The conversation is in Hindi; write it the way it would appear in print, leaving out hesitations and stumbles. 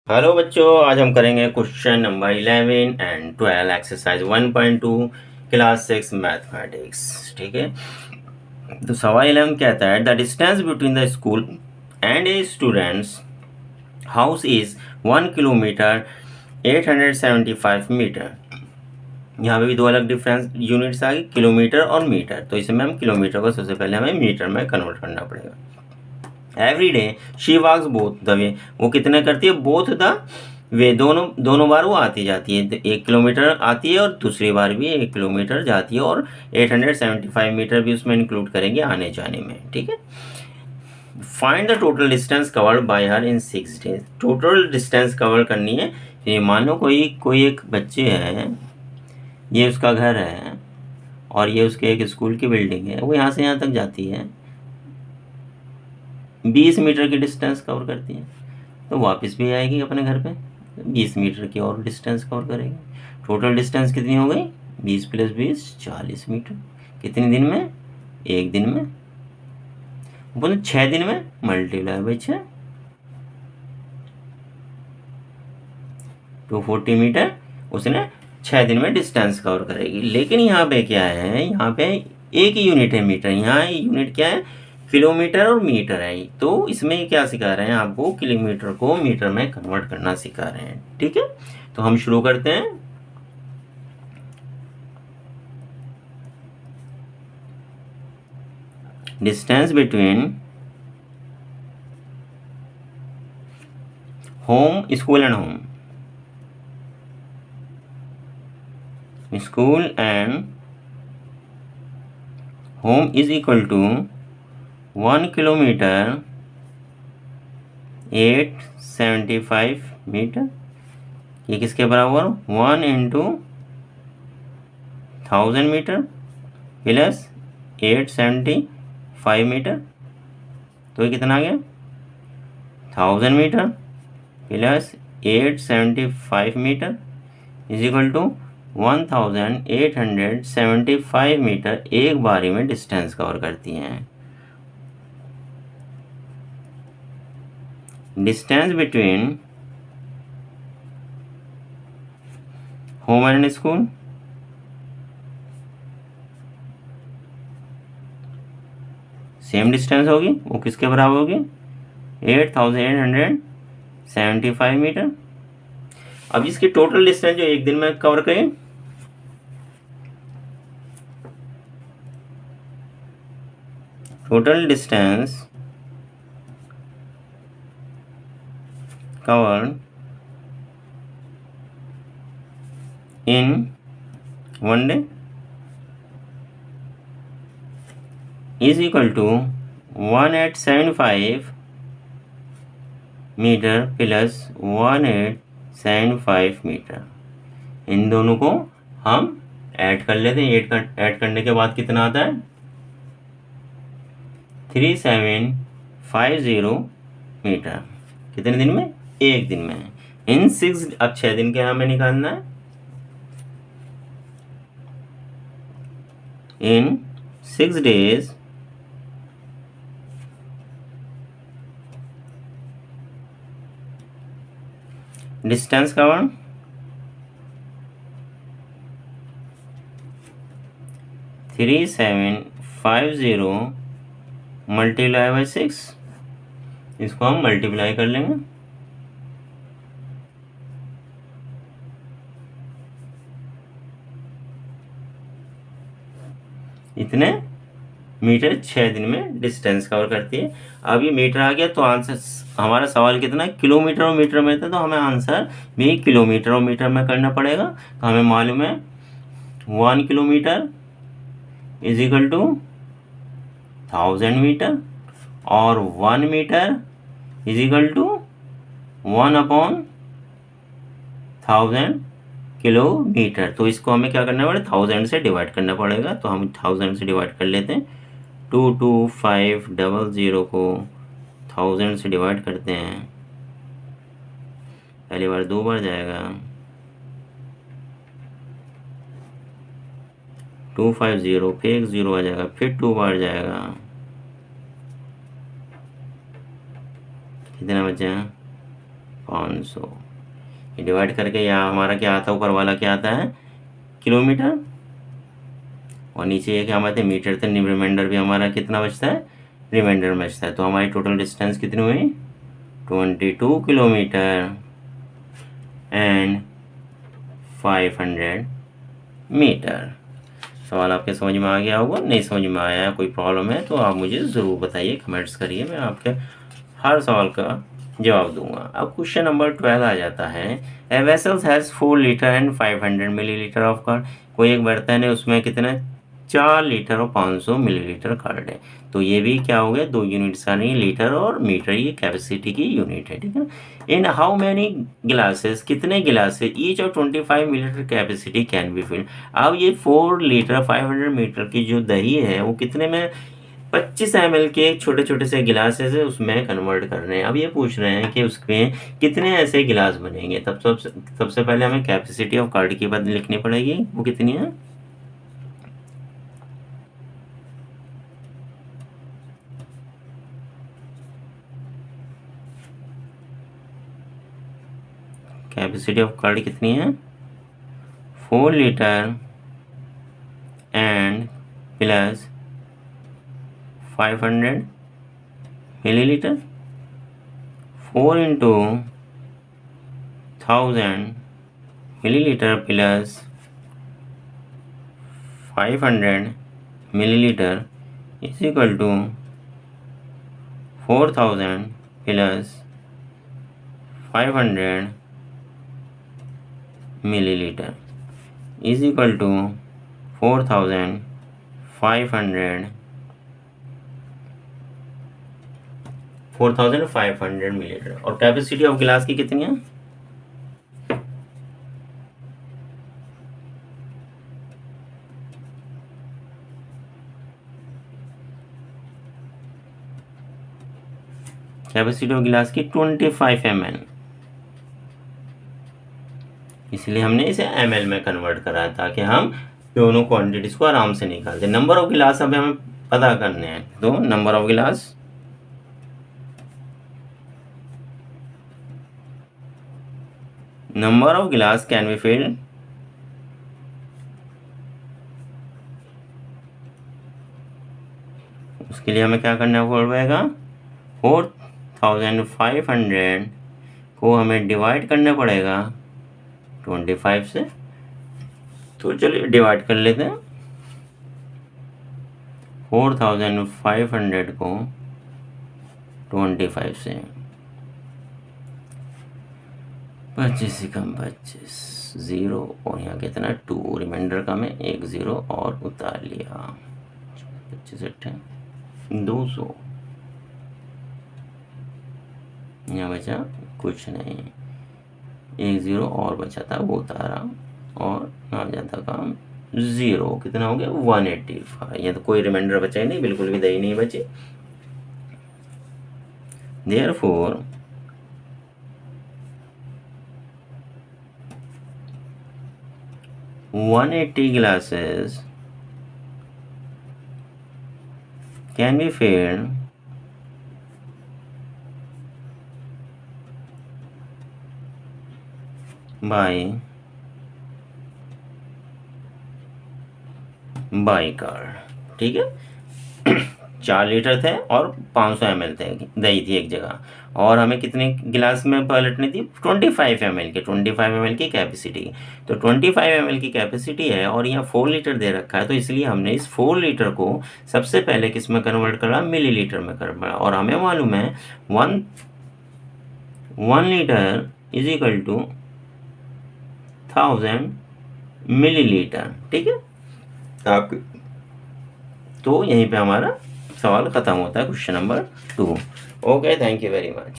हेलो बच्चों, आज हम करेंगे question number 11 and 12 exercise 1.2 class 6 mathematics. ठीक है, तो सवाल 11 कहता है the distance between the school and a student's house is 1 kilometre 875 metre. यहाँ पे भी दो अलग डिफरेंस यूनिट्स आ गई, किलोमीटर और मीटर। तो इसमें हम किलोमीटर को सबसे पहले हमें मीटर में कन्वर्ट करना पड़ेगा। Every day she walks both the way, वो कितने करती है? बोथ द वे, दोनों बार वो आती जाती है। 1 किलोमीटर आती है और दूसरी बार भी 1 किलोमीटर जाती है, और 875 मीटर भी उसमें इंक्लूड करेंगे आने जाने में। ठीक है, find the total distance covered by her in 6 days. Total distance cover करनी है। ये मान लो कोई एक बच्चे हैं, ये उसका घर है और ये उसके एक स्कूल की बिल्डिंग है, वो यहाँ से यहाँ तक जाती है, 20 मीटर की डिस्टेंस कवर करती है, तो वापस भी आएगी अपने घर पे, 20 मीटर की और डिस्टेंस कवर करेगी। टोटल डिस्टेंस कितनी हो गई? 20 + 20 40 मीटर। कितने दिन में? एक दिन में। बोले 6 दिन में, मल्टीप्लाई बाई 6, 240 मीटर उसने 6 दिन में डिस्टेंस कवर करेगी। लेकिन यहाँ पे क्या है, यहाँ पे एक ही यूनिट है मीटर, यहाँ यूनिट क्या है? किलोमीटर और मीटर है। तो इसमें क्या सिखा रहे हैं आपको? किलोमीटर को मीटर में कन्वर्ट करना सिखा रहे हैं। ठीक है, तो हम शुरू करते हैं। Distance between home, school and home, school and home is equal to 1 kilometre 875 metre. ये किसके बराबर? 1 × 1000 मीटर प्लस 875 मीटर। तो ये कितना आ गया? 1000 metre plus 875 metre is equal to 1875 metre एक बारी में डिस्टेंस कवर करती हैं। Distance between home and school, same distance होगी, वो किसके बराबर होगी? 8875 मीटर। अब इसकी टोटल डिस्टेंस जो एक दिन में कवर करें, total distance covered in 1 day is equal to 1875 metre plus 1875 metre. इन दोनों को हम ऐड कर लेते हैं। ऐड करने के बाद कितना आता है? 3750 मीटर। कितने दिन में? एक दिन में। इन 6, अब 6 दिन के हमें निकालना है। इन 6 days distance cover 3750 multiply by 6, इसको हम मल्टीप्लाई कर लेंगे। इतने मीटर 6 दिन में डिस्टेंस कवर करती है। अब ये मीटर आ गया, तो आंसर, हमारा सवाल कितना है? किलोमीटर और मीटर में था, तो हमें आंसर भी किलोमीटर और मीटर में करना पड़ेगा। तो हमें मालूम है 1 kilometre is equal to 1000 metre और 1 metre is equal to 1/1000 kilometre. तो इसको हमें क्या करना पड़ेगा? 1000 से डिवाइड करना पड़ेगा। तो हम 1000 से डिवाइड कर लेते हैं। 22500 को 1000 से डिवाइड करते हैं। पहली बार 2 बार जाएगा, 250, फिर एक 0 आ जाएगा, फिर 2 बार जाएगा, कितना बचा? 500, ये डिवाइड करके यहाँ हमारा क्या आता है, ऊपर वाला क्या आता है किलोमीटर, और नीचे ये क्या हमारे मीटर थे, रिमाइंडर भी हमारा कितना बचता है, रिमाइंडर बचता है। तो हमारी टोटल डिस्टेंस कितनी हुई 22 किलोमीटर एंड 500 मीटर। सवाल आपके समझ में आ गया होगा, नहीं समझ में आया, कोई प्रॉब्लम है तो आप मुझे ज़रूर बताइए, कमेंट्स करिए, मैं आपके हर सवाल का जवाब दूंगा। अब क्वेश्चन नंबर 12 आ जाता है, A vessels has 4 litre and 500 millilitre of curd. कोई एक बर्तन है, उसमें कितने 4 लीटर और 500 मिलीलीटर कार्ड है। तो ये भी क्या हो गया, दो यूनिट्स का नहीं, लीटर और मीटर, ये कैपेसिटी की यूनिट है, ठीक है। इन हाउ मैनी ग्लासेस, कितने glasses each of 25 millilitre capacity can be filled. अब ये 4 लीटर 500 मीटर की जो दही है वो कितने में 25 ml के छोटे छोटे से गिलासेस है उसमें कन्वर्ट कर रहे हैं। अब ये पूछ रहे हैं कि उसमें कितने ऐसे गिलास बनेंगे। तब सबसे पहले हमें कैपेसिटी ऑफ कार्ड की बात लिखनी पड़ेगी, वो कितनी है, कैपेसिटी ऑफ कार्ड कितनी है 4 litre and plus 500 millilitre, 4 into 1000 millilitre plus 500 millilitre is equal to 4000 plus 500 millilitre is equal to 4500 millilitre. और कैपेसिटी ऑफ गिलास की कितनी है, कैपेसिटी ऑफ गिलास की 25 ml, इसलिए हमने इसे ml में कन्वर्ट करा है ताकि हम दोनों क्वांटिटीज को आराम से निकाल दें। नंबर ऑफ गिलास अब हमें पता करने हैं, तो नंबर ऑफ गिलास कैन बी फिल्ड उसके लिए हमें क्या करना पड़ेगा, 4500 को हमें डिवाइड करना पड़ेगा 25 से। तो चलिए डिवाइड कर लेते हैं, 4500 को 25 से, 25 से कम 25, 0 और यहाँ कितना 2, रिमाइंडर का मैं 1 0 और उतार लिया, 25 200, यहाँ बचा कुछ नहीं, 1 0 और बचा था वो उतारा और आ जाता काम 0, कितना हो गया 185। यहाँ तो कोई रिमाइंडर बचा ही नहीं, बिल्कुल भी दही नहीं बची। Therefore $180 glasses can be filled by car, ठीक है। 4 लीटर थे और 500 ml थे, दही थी एक जगह, और हमें कितने गिलास में पलटनी थी 25 ml के, 25 ml की कैपेसिटी। तो 25 ml की कैपेसिटी है और यहाँ 4 लीटर दे रखा है, तो इसलिए हमने इस 4 लीटर को सबसे पहले किस में कन्वर्ट करा, मिलीलीटर में कन्वर्ट। और हमें मालूम है 1 litre is equal to 1000 millilitre, ठीक है। आप तो यहीं पे हमारा सवाल खत्म होता है, question number 2। Okay, thank you very much.